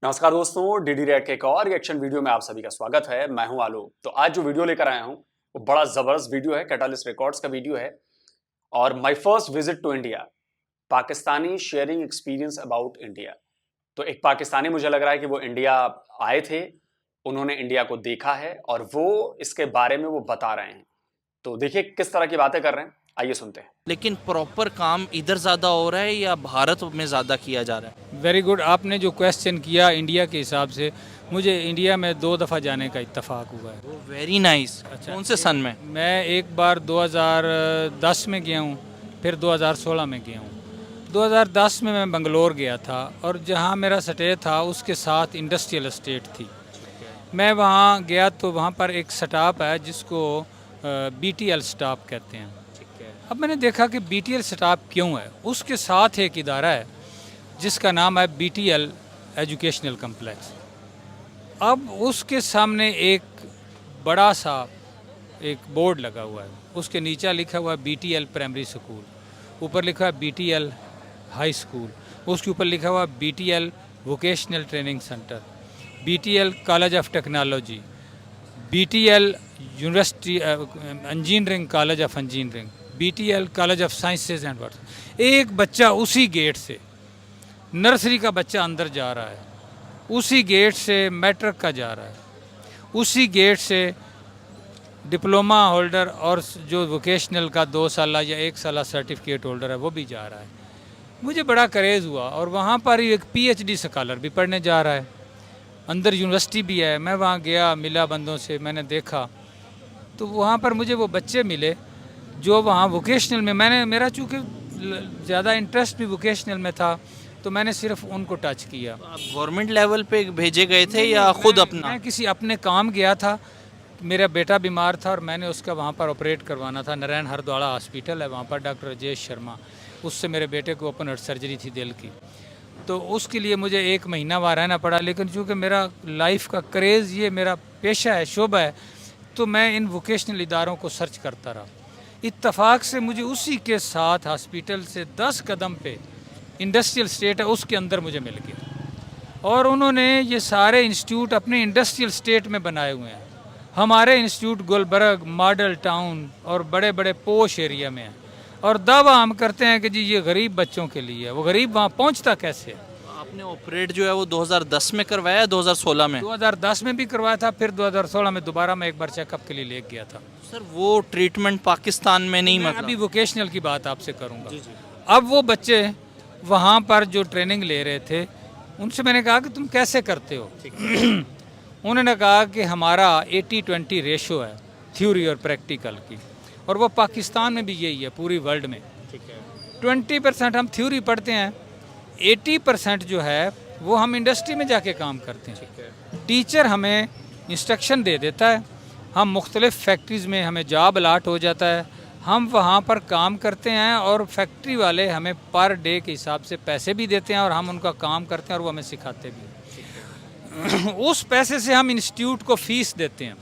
नमस्कार दोस्तों, DD red के एक और रिएक्शन वीडियो में आप सभी का स्वागत है। मैं हूं आलोक। तो आज जो वीडियो लेकर आया हूं वो बड़ा जबरदस्त वीडियो है, कैटालिस्ट रिकॉर्ड्स का वीडियो है और my first visit to India, Pakistani sharing experience about India. तो एक पाकिस्तानी मुझे लग रहा है कि वो इंडिया आए थे, उन्होंने इंडिया को देखा है और वो इसके बारे में वो बता रहे हैं। तो देखिए किस तरह की बातें कर रहे हैं, आइए सुनते हैं। लेकिन प्रॉपर काम इधर ज़्यादा हो रहा है या भारत में ज़्यादा किया जा रहा है? Very good. आपने जो क्वेश्चन किया इंडिया के हिसाब से, मुझे इंडिया में 2 दफ़ा जाने का इत्तेफाक हुआ है। वो वेरी नाइस। अच्छा, कौन से सन में? मैं एक बार 2010 में गया हूँ, फिर 2016 में गया हूँ। 2010 में मैं बंगलोर गया था और जहाँ मेरा स्टे था उसके साथ इंडस्ट्रियल एस्टेट थी। मैं वहाँ गया तो वहाँ पर एक स्टाफ है जिसको BTL स्टाफ कहते हैं। अब मैंने देखा कि BTL स्टाफ क्यों है। उसके साथ एक इदारा है जिसका नाम है BTL एजुकेशनल कम्प्लेक्स। अब उसके सामने एक बड़ा सा एक बोर्ड लगा हुआ है, उसके नीचे लिखा हुआ है BTL प्राइमरी स्कूल, ऊपर लिखा है BTL हाई स्कूल, उसके ऊपर लिखा हुआ है BTL vocational training centre, BTL college of technology, BTL university engineering college of engineering, BTL college of sciences and arts. एक बच्चा उसी गेट से, नर्सरी का बच्चा अंदर जा रहा है, उसी गेट से मैट्रिक का जा रहा है, उसी गेट से डिप्लोमा होल्डर और जो वोकेशनल का 2 साल या 1 साल सर्टिफिकेट होल्डर है वो भी जा रहा है। मुझे बड़ा क्रेज़ हुआ और वहाँ पर एक PhD स्कॉलर भी पढ़ने जा रहा है, अंदर यूनिवर्सिटी भी है। मैं वहाँ गया, मिला बंदों से, मैंने देखा तो वहाँ पर मुझे वो बच्चे मिले जो वहाँ वोकेशनल में, मेरा चूँकि ज़्यादा इंटरेस्ट भी वोकेशनल में था तो मैंने सिर्फ उनको टच किया। आप गवर्नमेंट लेवल पे भेजे गए थे या खुद अपना? मैं किसी अपने काम गया था, मेरा बेटा बीमार था और मैंने उसका वहाँ पर ऑपरेट करवाना था। नारायण हरद्वाड़ा हॉस्पिटल है वहाँ पर, डॉक्टर राजेश शर्मा, उससे मेरे बेटे को ओपन हार्ट सर्जरी थी दिल की, तो उसके लिए मुझे 1 महीना वहाँ रहना पड़ा। लेकिन चूँकि मेरा लाइफ का क्रेज़, ये मेरा पेशा है, शोबा है, तो मैं इन वोकेशनल इदारों को सर्च करता रहा। इत्तफाक से मुझे उसी के साथ हॉस्पिटल से 10 कदम पे इंडस्ट्रियल स्टेट है, उसके अंदर मुझे मिल गया और उन्होंने ये सारे इंस्टीट्यूट अपने इंडस्ट्रियल स्टेट में बनाए हुए हैं। हमारे इंस्टीट्यूट गुलबर्ग, मॉडल टाउन और बड़े बड़े पोश एरिया में है और दावा हम करते हैं कि जी ये गरीब बच्चों के लिए है। वो गरीब वहाँ पहुँचता कैसे है? आपने ऑपरेट जो है वो 2010 में करवाया, 2016 में? 2010 में भी करवाया था, फिर 2016 में दोबारा मैं एक बार चेकअप के लिए ले गया था। सर वो ट्रीटमेंट पाकिस्तान में नहीं, मैं मतलब अभी वोकेशनल की बात आपसे करूँगा। अब वो बच्चे वहाँ पर जो ट्रेनिंग ले रहे थे, उनसे मैंने कहा कि तुम कैसे करते हो? उन्होंने कहा कि हमारा 80-20 रेशो है थ्योरी और प्रैक्टिकल की, और वो पाकिस्तान में भी यही है, पूरी वर्ल्ड में। 20% हम थ्योरी पढ़ते हैं, 80% जो है वो हम इंडस्ट्री में जाके काम करते हैं। टीचर हमें इंस्ट्रक्शन दे देता है, हम मुख्तलिफ़ फैक्ट्रीज़ में हमें जॉब अलाट हो जाता है, हम वहाँ पर काम करते हैं और फैक्ट्री वाले हमें पर डे के हिसाब से पैसे भी देते हैं और हम उनका काम करते हैं और वो हमें सिखाते भी हैं। उस पैसे से हम इंस्टीट्यूट को फ़ीस देते हैं।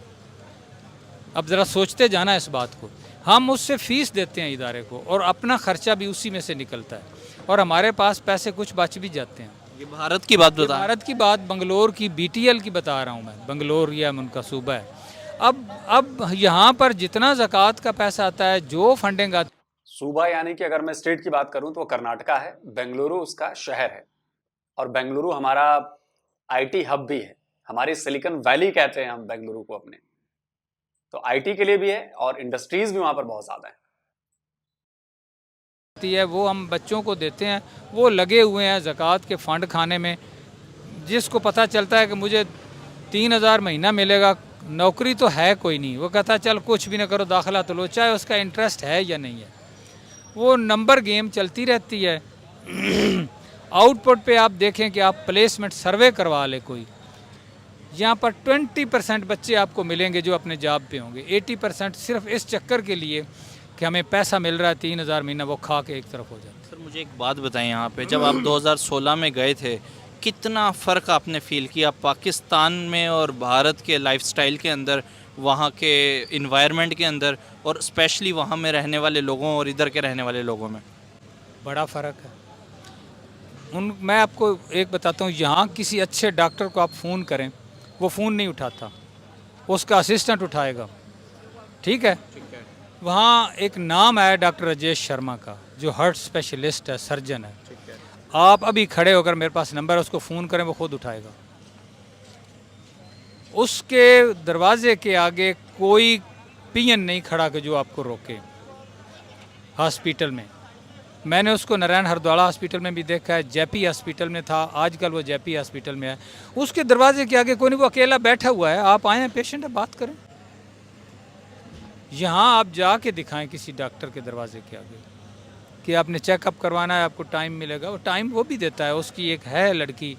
अब ज़रा सोचते जाना इस बात को, हम उससे फ़ीस देते हैं इदारे को और अपना ख़र्चा भी उसी में से निकलता है और हमारे पास पैसे कुछ बच भी जाते हैं। ये भारत की बात बता? भारत की बात, बंगलोर की BTL की बता रहा हूँ मैं। बंगलोर या उनका सूबा है। अब यहाँ पर जितना ज़कात का पैसा आता है, जो फंडिंग आती, सूबा यानी कि अगर मैं स्टेट की बात करूं तो वो कर्नाटका है, बेंगलुरु उसका शहर है और बेंगलुरु हमारा IT हब भी है। हमारी सिलिकॉन वैली कहते हैं हम बेंगलुरु को अपने, तो IT के लिए भी है और इंडस्ट्रीज भी वहां पर बहुत ज्यादा है वो हम बच्चों को देते हैं। वो लगे हुए हैं ज़कात के फ़ंड खाने में। जिसको पता चलता है कि मुझे 3000 महीना मिलेगा, नौकरी तो है कोई नहीं, वो कहता है चल कुछ भी ना करो, दाखिला तो लो, चाहे उसका इंटरेस्ट है या नहीं है। वो नंबर गेम चलती रहती है। आउटपुट पे आप देखें कि आप प्लेसमेंट सर्वे करवा ले कोई, यहाँ पर 20% बच्चे आपको मिलेंगे जो अपने जॉब पे होंगे। 80% सिर्फ इस चक्कर के लिए कि हमें पैसा मिल रहा है 3000 महीना, वो खा के एक तरफ हो जाता है। सर मुझे एक बात बताएं, यहाँ पे जब आप 2016 में गए थे, कितना फ़र्क आपने फ़ील किया पाकिस्तान में और भारत के लाइफस्टाइल के अंदर, वहाँ के इन्वायरमेंट के अंदर, और स्पेशली वहाँ में रहने वाले लोगों और इधर के रहने वाले लोगों में? बड़ा फ़र्क है। मैं आपको एक बताता हूँ, यहाँ किसी अच्छे डॉक्टर को आप फ़ोन करें, वो फ़ोन नहीं उठाता, उसका असिस्टेंट उठाएगा, ठीक है। वहाँ एक नाम आया डॉक्टर राजेश शर्मा का, जो हार्ट स्पेशलिस्ट है, सर्जन है। आप अभी खड़े होकर, मेरे पास नंबर है, उसको फ़ोन करें, वो खुद उठाएगा। उसके दरवाजे के आगे कोई पियन नहीं खड़ा कि जो आपको रोके हॉस्पिटल में। मैंने उसको नारायण हरद्वाड़ा हॉस्पिटल में भी देखा है, जेपी हॉस्पिटल में था, आजकल वो जेपी हॉस्पिटल में है। उसके दरवाजे के आगे कोई नहीं, वो अकेला बैठा हुआ है। आप आए हैं, पेशेंट है, बात करें। यहाँ आप जाके दिखाएं किसी डॉक्टर के दरवाजे के आगे कि आपने चेकअप करवाना है, आपको टाइम मिलेगा। वो टाइम वो भी देता है। उसकी एक है लड़की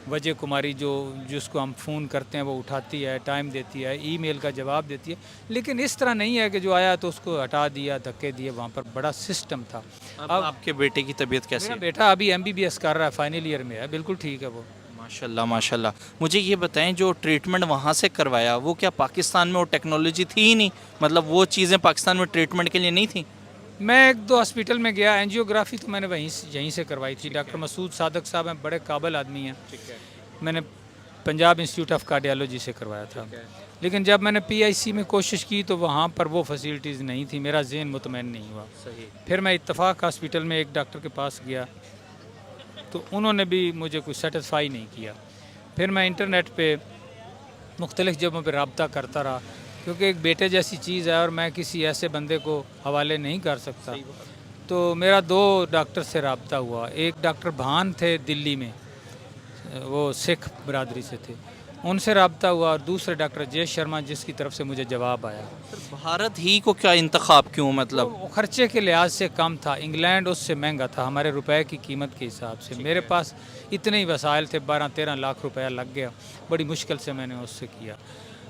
वजह कुमारी, जिसको हम फ़ोन करते हैं, वो उठाती है, टाइम देती है, ईमेल का जवाब देती है। लेकिन इस तरह नहीं है कि जो आया तो उसको हटा दिया, धक्के दिए। वहाँ पर बड़ा सिस्टम था। अब आपके बेटे की तबीयत कैसी मेरा है? बेटा अभी MBBS कर रहा है, फाइनल ईयर में है, बिल्कुल ठीक है वो। माशाल्लाह माशाल्लाह। मुझे ये बताएं, जो ट्रीटमेंट वहाँ से करवाया, वो क्या पाकिस्तान में वो टेक्नोलॉजी थी ही नहीं? मतलब वो चीज़ें पाकिस्तान में ट्रीटमेंट के लिए नहीं थी? मैं 1-2 हॉस्पिटल में गया, एंजियोग्राफी तो मैंने यहीं से करवाई थी। डॉक्टर मसूद सादक साहब हैं, बड़े काबिल आदमी हैं। मैंने पंजाब इंस्टीट्यूट ऑफ कार्डियोलॉजी से करवाया था। लेकिन जब मैंने PIC में कोशिश की तो वहाँ पर वो फैसिलिटीज़ नहीं थी, मेरा ज़हन मुतमईन नहीं हुआ। फिर मैं इत्तफाक हॉस्पिटल में एक डॉक्टर के पास गया तो उन्होंने भी मुझे कुछ सेटिस्फाई नहीं किया। फिर मैं इंटरनेट पे मुख्तलिफ़ जगहों पे रब्ता करता रहा, क्योंकि एक बेटे जैसी चीज़ है और मैं किसी ऐसे बंदे को हवाले नहीं कर सकता। तो मेरा 2 डॉक्टर से रब्ता हुआ। एक डॉक्टर भान थे दिल्ली में, वो सिख बरादरी से थे, उनसे रब्ता हुआ। और दूसरे डॉक्टर राजेश शर्मा, जिसकी तरफ से मुझे जवाब आया। भारत ही को क्या इंतखाब क्यों? मतलब वो खर्चे के लिहाज से कम था, इंग्लैंड उससे महंगा था हमारे रुपए की कीमत के हिसाब से। मेरे पास इतने ही वसाइल थे, 12-13 लाख रुपया लग गया। बड़ी मुश्किल से मैंने उससे किया।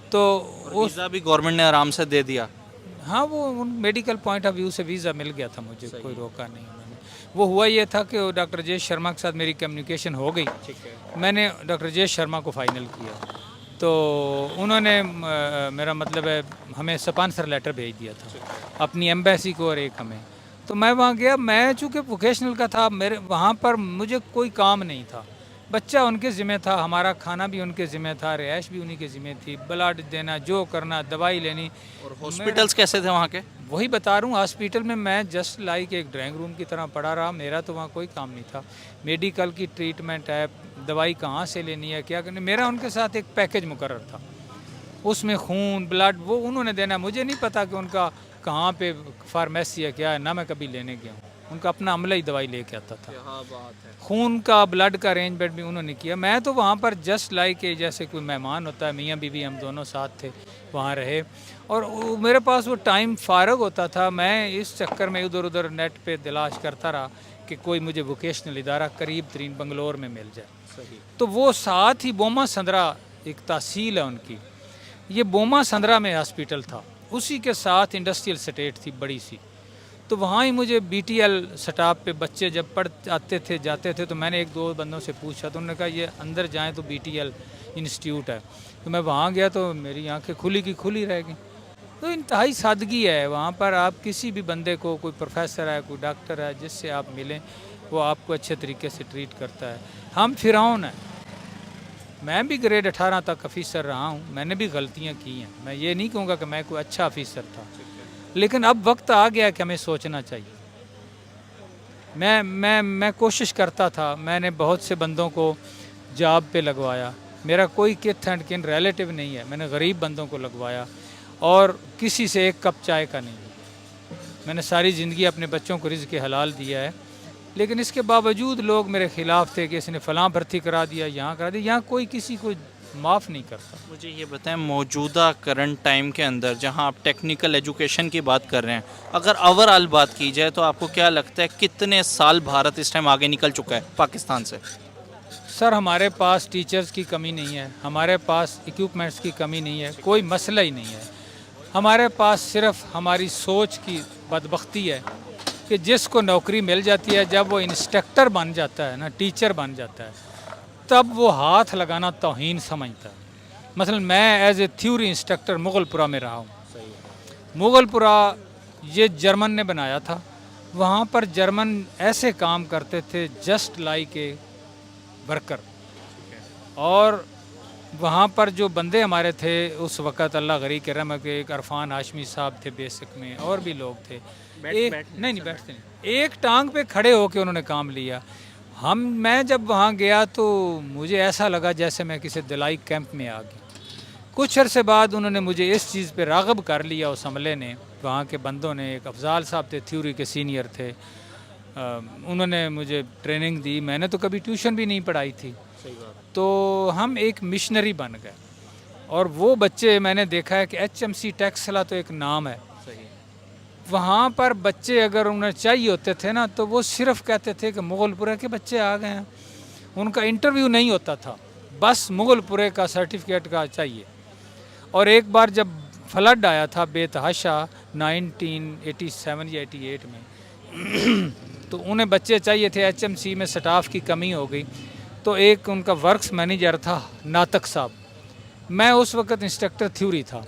तो वीज़ा भी गवर्नमेंट ने आराम से दे दिया। हाँ, वो मेडिकल पॉइंट ऑफ व्यू से वीज़ा मिल गया था मुझे, कोई रोका नहीं मैंने। वो हुआ ये था कि डॉक्टर राजेश शर्मा के साथ मेरी कम्युनिकेशन हो गई। मैंने डॉक्टर राजेश शर्मा को फाइनल किया तो उन्होंने मेरा मतलब है हमें स्पॉन्सर लेटर भेज दिया था, अपनी एम्बेसी को और एक हमें। तो मैं वहाँ गया। मैं चूँकि वोकेशनल का था, मेरे वहाँ पर मुझे कोई काम नहीं था। बच्चा उनके ज़िम्मे था, हमारा खाना भी उनके ज़िम्मे था, रिहाइश भी उन्हीं के ज़िम्मे थी, ब्लड देना, जो करना, दवाई लेनी। और हॉस्पिटल्स कैसे थे वहाँ के? वही बता रहा हूँ, हॉस्पिटल में मैं जस्ट लाइक एक ड्राइंग रूम की तरह पड़ा रहा। मेरा तो वहाँ कोई काम नहीं था। मेडिकल की ट्रीटमेंट है, दवाई कहाँ से लेनी है, क्या करनी, मेरा उनके साथ एक पैकेज मुकर्रर था। उसमें खून, ब्लड वो उन्होंने देना। मुझे नहीं पता कि उनका कहाँ पे फार्मेसी है, क्या है ना, मैं कभी लेने गया हूँ। उनका अपना अमला ही दवाई लेके आता था। खून का, ब्लड का अरेंजमेंट भी उन्होंने किया। मैं तो वहाँ पर जस्ट लाइक जैसे कोई मेहमान होता है, मियाँ बीवी हम दोनों साथ थे, वहाँ रहे। और मेरे पास वो टाइम फ़ारग होता था। मैं इस चक्कर में इधर उधर नेट पे तलाश करता रहा कि कोई मुझे वोकेशनल इदारा करीब तरीन बंगलोर में मिल जाए। तो वो साथ ही बोमा संद्रा एक तहसील है उनकी, ये बोमा संद्रा में हॉस्पिटल था, उसी के साथ इंडस्ट्रियल स्टेट थी बड़ी सी। तो वहाँ ही मुझे BTL स्टाफ पे बच्चे जब पढ़ आते थे जाते थे, तो मैंने 1-2 बंदों से पूछा तो उन्होंने कहा ये अंदर जाएं तो BTL इंस्टीट्यूट है। तो मैं वहाँ गया तो मेरी आंखें खुली की खुली रह गई। तो इंतहाई सादगी है वहाँ पर। आप किसी भी बंदे को, कोई प्रोफेसर है, कोई डॉक्टर है, जिससे आप मिलें वो आपको अच्छे तरीके से ट्रीट करता है। हम फिरौन हैं। मैं भी ग्रेड 18 तक ऑफिसर रहा हूँ, मैंने भी गलतियाँ की हैं। मैं ये नहीं कहूँगा कि मैं कोई अच्छा ऑफिसर था, लेकिन अब वक्त आ गया कि हमें सोचना चाहिए। मैं कोशिश करता था, मैंने बहुत से बंदों को जॉब पे लगवाया। मेरा कोई किथ एंड किन रिलेटिव नहीं है, मैंने गरीब बंदों को लगवाया और किसी से एक कप चाय का नहीं। मैंने सारी ज़िंदगी अपने बच्चों को रिज़्क़ हलाल दिया है, लेकिन इसके बावजूद लोग मेरे ख़िलाफ़ थे कि इसने फ़लाँ भर्ती करा दिया, यहाँ करा दिया। यहाँ कोई किसी को माफ़ नहीं करता। मुझे ये बताएं, मौजूदा करंट टाइम के अंदर जहां आप टेक्निकल एजुकेशन की बात कर रहे हैं, अगर ओवरऑल बात की जाए तो आपको क्या लगता है कितने साल भारत इस टाइम आगे निकल चुका है पाकिस्तान से? सर, हमारे पास टीचर्स की कमी नहीं है, हमारे पास इक्विपमेंट्स की कमी नहीं है, कोई मसला ही नहीं है। हमारे पास सिर्फ हमारी सोच की बदबख्ती है कि जिसको नौकरी मिल जाती है, जब वो इंस्ट्रक्टर बन जाता है ना, टीचर बन जाता है, तब वो हाथ लगाना तौहीन समझता है। मसलन मैं as a theory instructor Mughalpura में रहा हूँ। मुगलपुरा ये जर्मन ने बनाया था। वहाँ पर जर्मन ऐसे काम करते थे जस्ट लाइक ए वर्कर। और वहाँ पर जो बंदे हमारे थे उस वक़्त, अल्लाह गरी के रहम के, एक अरफान हाशमी साहब थे बेसिक में, और भी लोग थे। नहीं बैठते नहीं, एक टांग पे खड़े होके उन्होंने काम लिया। मैं जब वहाँ गया तो मुझे ऐसा लगा जैसे मैं किसी दिलाई कैंप में आ गया। कुछ अरसे बाद उन्होंने मुझे इस चीज़ पे राग़िब कर लिया, उस अमले ने, वहाँ के बंदों ने। एक अफजाल साहब थे, थ्योरी के सीनियर थे, उन्होंने मुझे ट्रेनिंग दी। मैंने तो कभी ट्यूशन भी नहीं पढ़ाई थी। तो हम एक मिशनरी बन गए। और वो बच्चे, मैंने देखा है कि HMC टैक्सला तो एक नाम है, वहाँ पर बच्चे अगर उन्हें चाहिए होते थे ना, तो वो सिर्फ कहते थे कि मुगलपुरे के बच्चे आ गए हैं। उनका इंटरव्यू नहीं होता था, बस मुगलपुरे का सर्टिफिकेट का चाहिए। और एक बार जब फ्लड आया था बेतहाशा 1987 या 88 में तो उन्हें बच्चे चाहिए थे, HMC में स्टाफ की कमी हो गई। तो एक उनका वर्क्स मैनेजर था नातक साहब, मैं उस वक्त इंस्ट्रक्टर थ्योरी था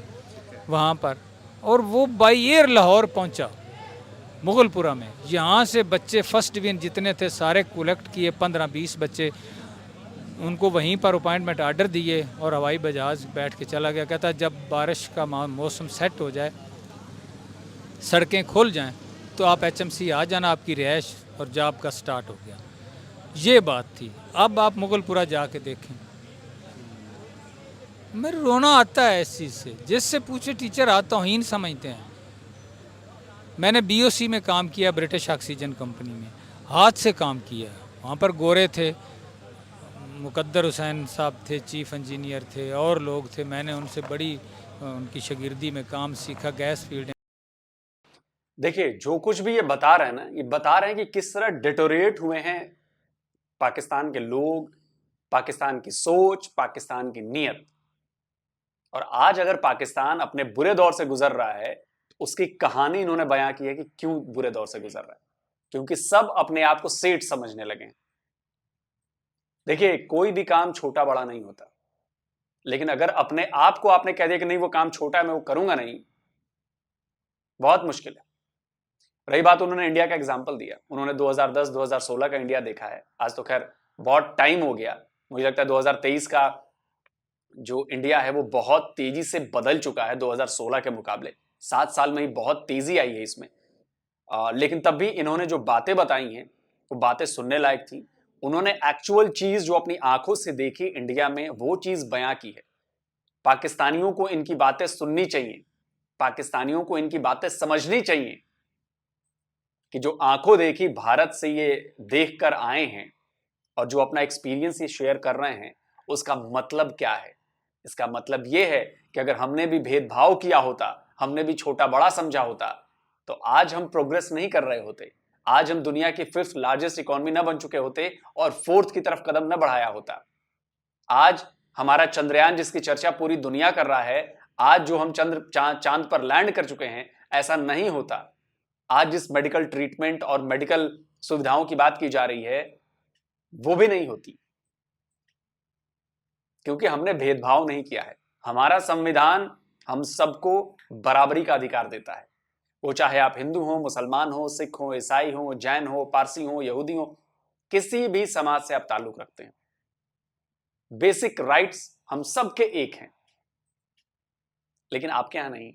वहाँ पर, और वो बाई एयर लाहौर पहुँचा मुगलपुरा में। यहाँ से बच्चे फर्स्ट डिवीजन जितने थे सारे कलेक्ट किए, 15-20 बच्चे, उनको वहीं पर अपॉइंटमेंट आर्डर दिए और हवाई जहाज़ बैठ के चला गया। कहता जब बारिश का मौसम सेट हो जाए, सड़कें खुल जाएं, तो आप HMC आ जाना, आपकी रिहाइश और जॉब का स्टार्ट हो गया। ये बात थी। अब आप मुगलपुरा जाके देखें, मेरे रोना आता है इस चीज़ से। जिससे पूछे टीचर आता हीन समझते हैं। मैंने BOC में काम किया, ब्रिटिश ऑक्सीजन कंपनी में, हाथ से काम किया। वहाँ पर गोरे थे, मुकद्दर हुसैन साहब थे, चीफ इंजीनियर थे, और लोग थे। मैंने उनसे बड़ी उनकी शागिर्दी में काम सीखा, गैस फील्ड। देखिए, जो कुछ भी ये बता रहे हैं ना, ये बता रहे हैं कि किस तरह डिटोरेट हुए हैं पाकिस्तान के लोग, पाकिस्तान की सोच, पाकिस्तान की नीयत। और आज अगर पाकिस्तान अपने बुरे दौर से गुजर रहा है, तो उसकी कहानी इन्होंने बयां की है कि क्यों बुरे दौर से गुजर रहा है। क्योंकि सब अपने आप को सेठ समझने लगे हैं। देखिए, कोई भी काम छोटा बड़ा नहीं होता, लेकिन अगर अपने आप को आपने कह दिया कि नहीं वो काम छोटा है, मैं वो करूंगा नहीं, बहुत मुश्किल है। रही बात, उन्होंने इंडिया का एग्जाम्पल दिया, उन्होंने 2010-2016 का इंडिया देखा है। आज तो खैर बहुत टाइम हो गया, मुझे लगता है 2023 का जो इंडिया है वो बहुत तेजी से बदल चुका है 2016 के मुकाबले। 7 साल में ही बहुत तेजी आई है इसमें। लेकिन तब भी इन्होंने जो बातें बताई हैं वो बातें सुनने लायक थी। उन्होंने एक्चुअल चीज जो अपनी आंखों से देखी इंडिया में, वो चीज बयां की है। पाकिस्तानियों को इनकी बातें सुननी चाहिए, पाकिस्तानियों को इनकी बातें समझनी चाहिए कि जो आंखों देखी भारत से ये देख कर आए हैं और जो अपना एक्सपीरियंस ये शेयर कर रहे हैं, उसका मतलब क्या है। इसका मतलब ये है कि अगर हमने भी भेदभाव किया होता, हमने भी छोटा बड़ा समझा होता, तो आज हम प्रोग्रेस नहीं कर रहे होते। आज हम दुनिया की 5th लार्जेस्ट इकोनॉमी न बन चुके होते और 4th की तरफ कदम न बढ़ाया होता। आज हमारा चंद्रयान जिसकी चर्चा पूरी दुनिया कर रहा है, आज जो हम चांद पर लैंड कर चुके हैं, ऐसा नहीं होता। आज जिस मेडिकल ट्रीटमेंट और मेडिकल सुविधाओं की बात की जा रही है, वो भी नहीं होती, क्योंकि हमने भेदभाव नहीं किया है। हमारा संविधान हम सबको बराबरी का अधिकार देता है। वो चाहे आप हिंदू हो, मुसलमान हो, सिख हो, ईसाई हो, जैन हो, पारसी हो, यहूदी हो, किसी भी समाज से आप ताल्लुक रखते हैं, बेसिक राइट्स हम सबके एक हैं। लेकिन आपके यहां नहीं,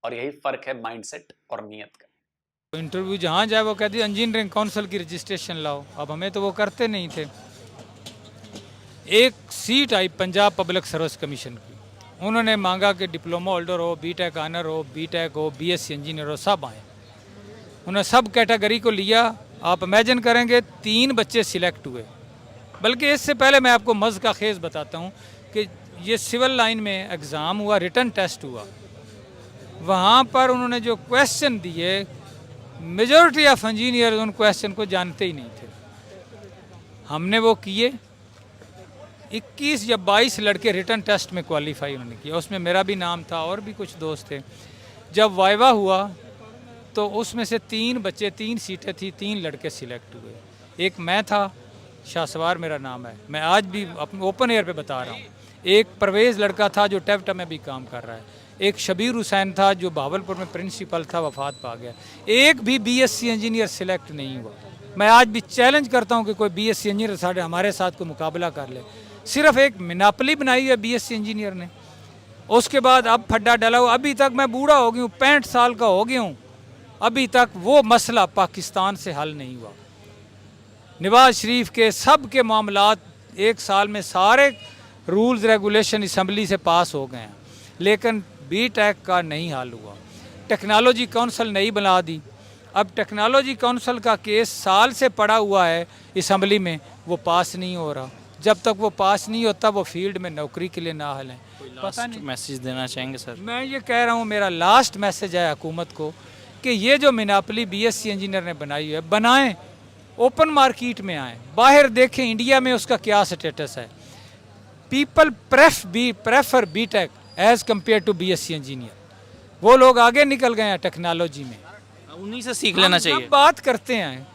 और यही फर्क है माइंडसेट और नियत का। इंटरव्यू जहाँ जाए वो कहती है इंजीनियरिंग काउंसिल की रजिस्ट्रेशन लाओ। अब हमें तो वो करते नहीं थे। एक सीट आई पंजाब पब्लिक सर्विस कमीशन की, उन्होंने मांगा कि डिप्लोमा होल्डर हो, BTech ऑनर हो, BTech हो, BSc इंजीनियर हो, सब आए। उन्होंने सब कैटेगरी को लिया। आप इमेजिन करेंगे 3 बच्चे सिलेक्ट हुए। बल्कि इससे पहले मैं आपको मज़ का खेज़ बताता हूँ कि ये सिविल लाइन में एग्ज़ाम हुआ, रिटन टेस्ट हुआ। वहाँ पर उन्होंने जो क्वेश्चन दिए, मेजॉरिटी ऑफ इंजीनियर उन क्वेश्चन को जानते ही नहीं थे। हमने वो किए। 21 या 22 लड़के रिटन टेस्ट में क्वालिफाई उन्होंने किया, उसमें मेरा भी नाम था और भी कुछ दोस्त थे। जब वाइवा हुआ तो उसमें से 3 बच्चे, 3 सीटें थी, 3 लड़के सिलेक्ट हुए। एक मैं था, शाहसवार मेरा नाम है, मैं आज भी अपने ओपन एयर पे बता रहा हूँ। एक परवेज़ लड़का था जो टेप्टा में भी काम कर रहा है। एक शबीर हुसैन था जो भावलपुर में प्रिंसिपल था, वफात पा गया। एक भी BSc इंजीनियर सिलेक्ट नहीं हुआ। मैं आज भी चैलेंज करता हूँ कि कोई बीएससी इंजीनियर हमारे साथ कोई मुकाबला कर ले। सिर्फ एक मिनापली बनाई है बीएससी इंजीनियर ने, उसके बाद अब फड्डा डाला हुआ। अभी तक मैं बूढ़ा हो गया हूँ, 65 साल का हो गया हूँ, अभी तक वो मसला पाकिस्तान से हल नहीं हुआ। नवाज शरीफ के सब के मामलात 1 साल में सारे रूल्स रेगुलेशन असम्बली से पास हो गए हैं, लेकिन बीटेक का नहीं हल हुआ। टेक्नोलॉजी काउंसिल नहीं बना दी। अब टेक्नोलॉजी काउंसिल का केस साल से पड़ा हुआ है असम्बली में, वो पास नहीं हो रहा। जब तक वो पास नहीं होता वो फील्ड में नौकरी के लिए ना हल हैं। पता नहीं मैसेज देना चाहेंगे सर? मैं ये कह रहा हूँ, मेरा लास्ट मैसेज है हुकूमत को कि ये जो मिनापली बीएससी इंजीनियर ने बनाई है, बनाएं, ओपन मार्केट में आएँ, बाहर देखें इंडिया में उसका क्या स्टेटस है। People prefer BTech as compare to BSc engineer. वो लोग आगे निकल गए हैं टेक्नोलॉजी में, उन्हीं से सीख लेना चाहिए। हम बात करते हैं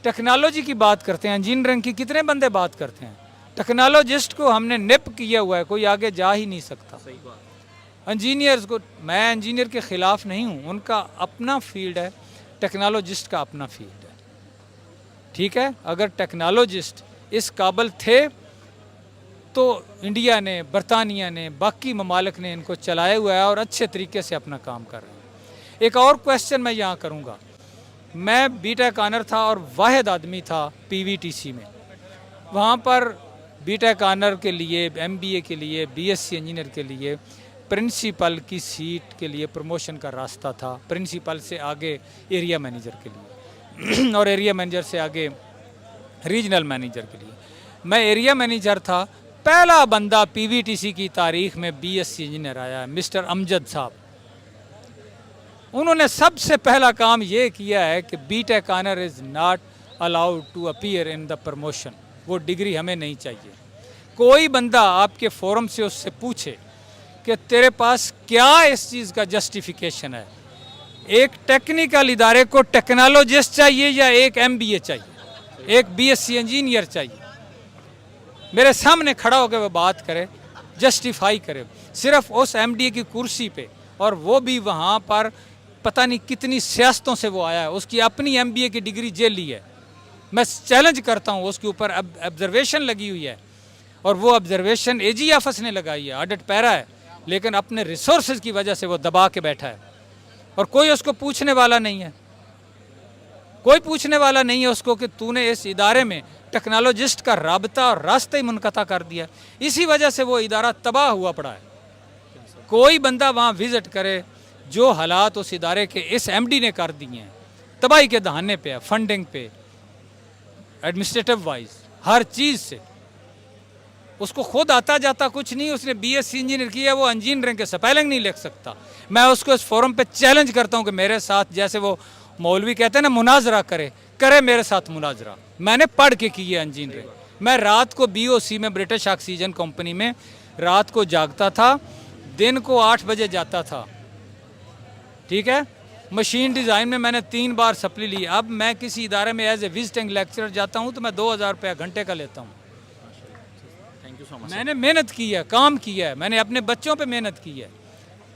टेक्नोलॉजी की, बात करते हैं इंजीनियरिंग की, कितने बंदे बात करते हैं। टेक्नोलॉजिस्ट को हमने निप किया हुआ है, कोई आगे जा ही नहीं सकता। सही बात। इंजीनियर्स को, मैं इंजीनियर के ख़िलाफ़ नहीं हूँ, उनका अपना फील्ड है, टेक्नोलॉजिस्ट का अपना फील्ड है। ठीक है, अगर टेक्नोलॉजिस्ट इस काबिल थे तो इंडिया ने, बरतानिया ने, बाकी ममालिक ने इनको चलाया हुआ है और अच्छे तरीके से अपना काम कर रहे हैं। एक और क्वेश्चन मैं यहाँ करूँगा। मैं बीटेक ऑनर था और वाहिद आदमी था पीवीटीसी में। वहाँ पर बीटेक ऑनर के लिए, एमबीए के लिए, बीएससी इंजीनियर के लिए प्रिंसिपल की सीट के लिए प्रमोशन का रास्ता था। प्रिंसिपल से आगे एरिया मैनेजर के लिए और एरिया मैनेजर से आगे रीजनल मैनेजर के लिए। मैं एरिया मैनेजर था। पहला बंदा पीवीटीसी की तारीख में बीएससी इंजीनियर आया, मिस्टर अमजद साहब। उन्होंने सबसे पहला काम ये किया है कि BTech honour is not allowed to appear in the promotion. वो डिग्री हमें नहीं चाहिए। कोई बंदा आपके फोरम से उससे पूछे कि तेरे पास क्या इस चीज़ का जस्टिफिकेशन है। एक टेक्निकल इदारे को टेक्नोलॉजिस्ट चाहिए या एक एमबीए चाहिए, एक बीएससी इंजीनियर चाहिए। मेरे सामने खड़ा होकर वो बात करे, जस्टिफाई करे। सिर्फ उस एमडीए की कुर्सी पे, और वो भी वहाँ पर पता नहीं कितनी सियासतों से वो आया है, उसकी अपनी एमबीए की डिग्री जेल ली है। मैं चैलेंज करता हूँ, उसके ऊपर ऑब्जर्वेशन लगी हुई है और वो ऑब्जर्वेशन एजी ऑफिस ने लगाई है, ऑडिट पैरा है, लेकिन अपने रिसोर्सेज की वजह से वो दबा के बैठा है और कोई उसको पूछने वाला नहीं है। कोई पूछने वाला नहीं है उसको कि तूने इस इदारे में टेक्नोलॉजिस्ट का राबता और रास्ता ही मुनक़ता कर दिया। इसी वजह से वो इदारा तबाह हुआ पड़ा है। कोई बंदा वहाँ विज़िट करे, जो हालात उस इदारे के इस एमडी ने कर दिए हैं, तबाही के दहाने पे है, फंडिंग पे, एडमिनिस्ट्रेटिव वाइज, हर चीज़ से। उसको खुद आता जाता कुछ नहीं, उसने बीएससी इंजीनियर किया, वो इंजीनियरिंग के स्पेलिंग नहीं लिख सकता। मैं उसको इस फोरम पे चैलेंज करता हूँ कि मेरे साथ, जैसे वो मौलवी कहते हैं ना, मुनाजरा करे मेरे साथ मुनाजरा। मैंने पढ़ के की है इंजीनियरिंग। मैं रात को बीओसी में, ब्रिटिश ऑक्सीजन कंपनी में रात को जागता था, दिन को 8 बजे जाता था। ठीक है, मशीन डिज़ाइन में मैंने 3 बार सप्ली ली। अब मैं किसी इदारे में एज ए विजिटिंग लेक्चरर जाता हूँ तो मैं 2000 रुपया घंटे का लेता हूँ। Thank you so much. मैंने मेहनत की है, काम किया है, मैंने अपने बच्चों पे मेहनत की है।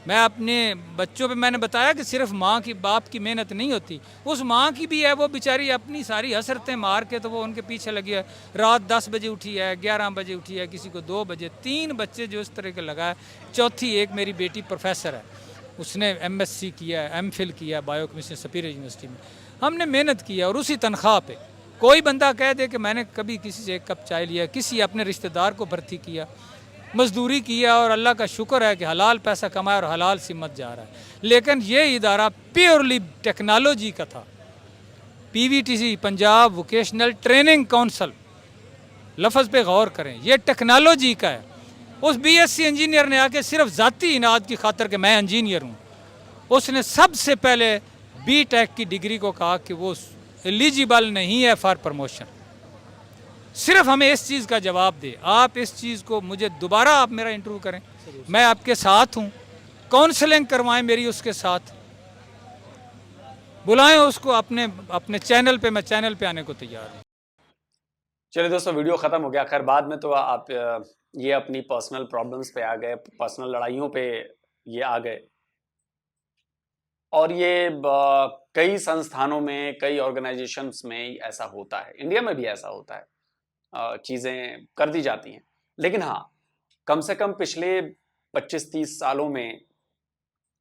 मैं अपने बच्चों पे, मैंने बताया कि सिर्फ माँ की, बाप की मेहनत नहीं होती, उस माँ की भी है। वो बेचारी अपनी सारी हसरतें मार के तो वो उनके पीछे लगी है। रात 10 बजे उठी है, 11 बजे उठी है, किसी को 2 बजे। 3 बच्चे जो इस तरह के लगा है। चौथी एक मेरी बेटी प्रोफेसर है, उसने एमएससी किया है, एमफिल किया है बायोकेमिस्ट्री सुपीरियर यूनिवर्सिटी में। हमने मेहनत की है और उसी तनख्वाह पे। कोई बंदा कह दे कि मैंने कभी किसी से 1 कप चाय लिया, किसी अपने रिश्तेदार को भर्ती किया, मजदूरी किया, और अल्लाह का शुक्र है कि हलाल पैसा कमाया और हलाल सिमत जा रहा है। लेकिन ये इदारा प्योरली टेक्नोलॉजी का था। पीवीटीसी, पंजाब वोकेशनल ट्रेनिंग काउंसिल, लफ्ज़ पे गौर करें, ये टेक्नोलॉजी का है। उस बीएससी इंजीनियर ने आके सिर्फ ज़ाती इनाद की खातर कि मैं इंजीनियर हूँ, उसने सबसे पहले बीटेक की डिग्री को कहा कि वो एलिजिबल नहीं है फॉर प्रमोशन। सिर्फ हमें इस चीज़ का जवाब दे। आप इस चीज़ को, मुझे दोबारा आप मेरा इंटरव्यू करें, मैं आपके साथ हूँ, काउंसलिंग करवाएं मेरी उसके साथ, बुलाएं उसको अपने चैनल पे, मैं चैनल पे आने को तैयार हूँ। चलिए दोस्तों, वीडियो ख़त्म हो गया। खैर बाद में तो आप ये अपनी पर्सनल प्रॉब्लम्स पे आ गए, पर्सनल लड़ाइयों पे ये आ गए, और ये कई संस्थानों में, कई ऑर्गेनाइजेशंस में ऐसा होता है, इंडिया में भी ऐसा होता है, चीज़ें कर दी जाती हैं। लेकिन हाँ, कम से कम पिछले 25-30 सालों में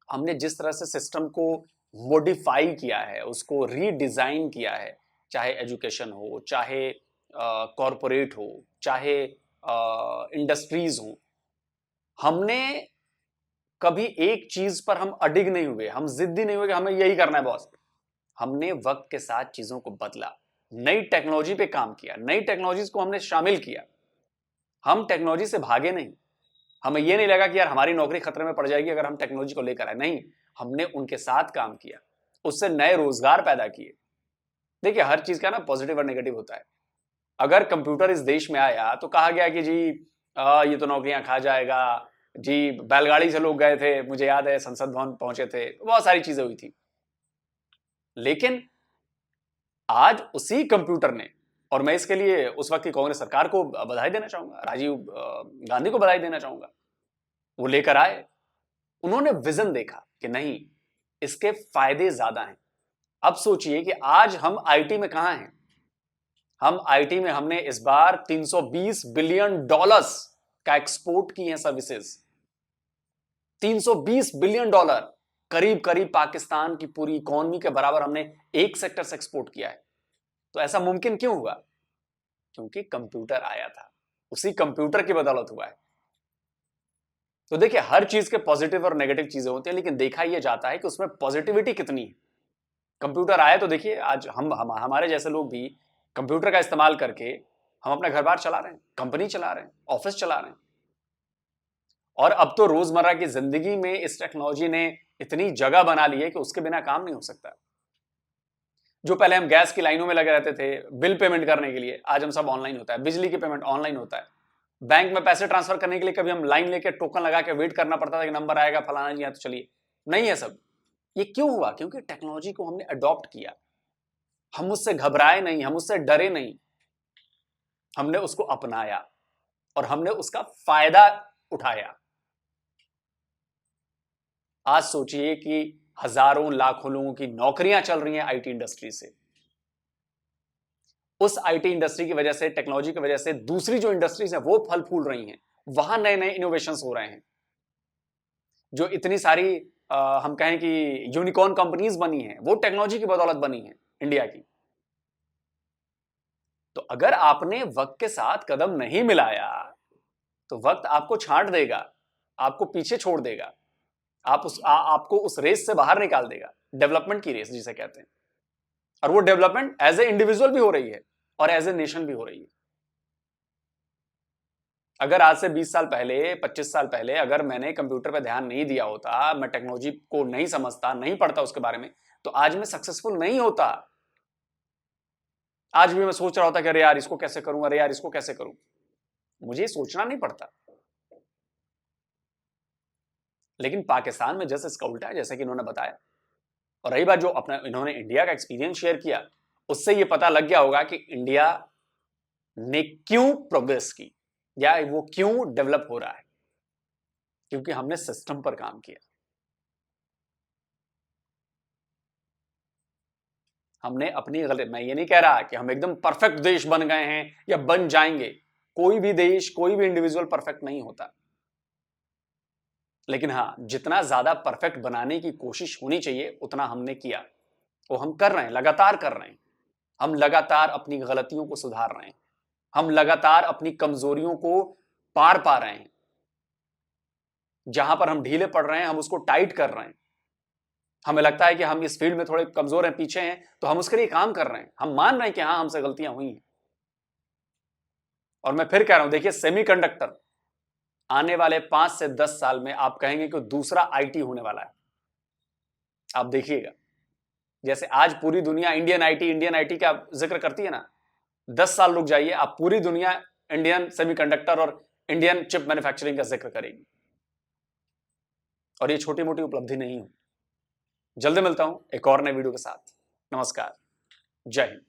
हमने जिस तरह से सिस्टम को मॉडिफाई किया है, उसको रीडिज़ाइन किया है, चाहे एजुकेशन हो, चाहे कॉरपोरेट हो, चाहे इंडस्ट्रीज हो, हमने कभी एक चीज पर हम अडिग नहीं हुए, हम जिद्दी नहीं हुए कि हमें यही करना है बॉस। हमने वक्त के साथ चीजों को बदला, नई टेक्नोलॉजी पे काम किया, नई टेक्नोलॉजीज को हमने शामिल किया। हम टेक्नोलॉजी से भागे नहीं, हमें यह नहीं लगा कि यार हमारी नौकरी खतरे में पड़ जाएगी अगर हम टेक्नोलॉजी को लेकर आए, नहीं, हमने उनके साथ काम किया, उससे नए रोजगार पैदा किए। देखिए, हर चीज का ना पॉजिटिव और नेगेटिव होता है। अगर कंप्यूटर इस देश में आया तो कहा गया कि जी ये तो नौकरियां खा जाएगा, जी बैलगाड़ी से लोग गए थे, मुझे याद है संसद भवन पहुंचे थे, बहुत सारी चीजें हुई थी। लेकिन आज उसी कंप्यूटर ने, और मैं इसके लिए उस वक्त की कांग्रेस सरकार को बधाई देना चाहूंगा, राजीव गांधी को बधाई देना चाहूंगा, वो लेकर आए, उन्होंने विजन देखा कि नहीं, इसके फायदे ज्यादा हैं। अब सोचिए कि आज हम आईटी में कहां हैं। हम आईटी में हमने इस बार 320 बिलियन डॉलर्स का एक्सपोर्ट की हैं सर्विसेज। 320 बिलियन डॉलर, करीब करीब पाकिस्तान की पूरी इकोनॉमी के बराबर हमने एक सेक्टर से एक्सपोर्ट किया है। तो ऐसा मुमकिन क्यों हुआ? क्योंकि कंप्यूटर आया था, उसी कंप्यूटर की बदौलत हुआ है। तो देखिए, हर चीज के पॉजिटिव और नेगेटिव चीजें होती हैं, लेकिन देखा यह जाता है कि उसमें पॉजिटिविटी कितनी है। कंप्यूटर आया तो देखिए, आज हम हमारे जैसे लोग भी कंप्यूटर का इस्तेमाल करके हम अपना घर बार चला रहे हैं, कंपनी चला रहे हैं, ऑफिस चला रहे हैं। और अब तो रोजमर्रा की जिंदगी में इस टेक्नोलॉजी ने इतनी जगह बना ली है कि उसके बिना काम नहीं हो सकता। जो पहले हम गैस की लाइनों में लगे रहते थे बिल पेमेंट करने के लिए, आज हम सब ऑनलाइन होता है। बिजली की पेमेंट ऑनलाइन होता है। बैंक में पैसे ट्रांसफर करने के लिए कभी हम लाइन लेके टोकन लगा के वेट करना पड़ता था कि नंबर आएगा फलाना जी, तो चलिए, नहीं है सब। ये क्यों हुआ? क्योंकि टेक्नोलॉजी को हमने अडॉप्ट किया। हम उससे घबराए नहीं, हम उससे डरे नहीं, हमने उसको अपनाया और हमने उसका फायदा उठाया। आज सोचिए कि हजारों लाखों लोगों की नौकरियां चल रही हैं आईटी इंडस्ट्री से। उस आईटी इंडस्ट्री की वजह से, टेक्नोलॉजी की वजह से दूसरी जो इंडस्ट्रीज हैं वो फल फूल रही हैं, वहां नए नए इनोवेशंस हो रहे हैं। जो इतनी सारी हम कहें कि यूनिकॉर्न कंपनीज बनी हैं, वो टेक्नोलॉजी की बदौलत बनी हैं इंडिया की। तो अगर आपने वक्त के साथ कदम नहीं मिलाया तो वक्त आपको छांट देगा, आपको पीछे छोड़ देगा, आपको उस रेस से बाहर निकाल देगा, डेवलपमेंट की रेस जिसे कहते हैं। और वो डेवलपमेंट एज ए इंडिविजुअल भी हो रही है और एज ए नेशन भी हो रही है। अगर आज से 20 साल पहले, 25 साल पहले अगर मैंने कंप्यूटर पर ध्यान नहीं दिया होता, मैं टेक्नोलॉजी को नहीं समझता, नहीं पढ़ता उसके बारे में, तो आज मैं सक्सेसफुल नहीं होता। आज भी मैं सोच रहा होता कि अरे यार इसको कैसे करूं, अरे यार इसको कैसे करूं। मुझे सोचना नहीं पड़ता। लेकिन पाकिस्तान में जैसे इसका उल्टा है, जैसे कि इन्होंने बताया। और रही बात जो अपना इन्होंने इंडिया का एक्सपीरियंस शेयर किया, उससे ये पता लग गया होगा कि इंडिया ने क्यों प्रोग्रेस की या वो क्यों डेवलप हो रहा है, क्योंकि हमने सिस्टम पर काम किया। हमने अपनी गलती, मैं ये नहीं कह रहा कि हम एकदम परफेक्ट देश बन गए हैं या बन जाएंगे। कोई भी देश, कोई भी इंडिविजुअल परफेक्ट नहीं होता। लेकिन हाँ, जितना ज्यादा परफेक्ट बनाने की कोशिश होनी चाहिए उतना हमने किया, वो हम कर रहे हैं, लगातार कर रहे हैं। हम लगातार अपनी गलतियों को सुधार रहे हैं, हम लगातार अपनी कमजोरियों को पार पा रहे हैं। जहां पर हम ढीले पड़ रहे हैं हम उसको टाइट कर रहे हैं। हमें लगता है कि हम इस फील्ड में थोड़े कमजोर हैं, पीछे हैं, तो हम उसके लिए काम कर रहे हैं। हम मान रहे हैं कि हाँ, हमसे गलतियां हुई हैं। और मैं फिर कह रहा हूं, देखिए सेमीकंडक्टर आने वाले 5 से 10 साल में आप कहेंगे कि दूसरा आईटी होने वाला है। आप देखिएगा, जैसे आज पूरी दुनिया इंडियन आईटी का जिक्र करती है ना, 10 साल रुक जाइए, आप पूरी दुनिया इंडियन सेमीकंडक्टर और इंडियन चिप मैन्युफैक्चरिंग का जिक्र करेगी। और ये छोटी मोटी उपलब्धि नहीं हो। जल्दी मिलता हूं एक और नए वीडियो के साथ। नमस्कार, जय हिंद।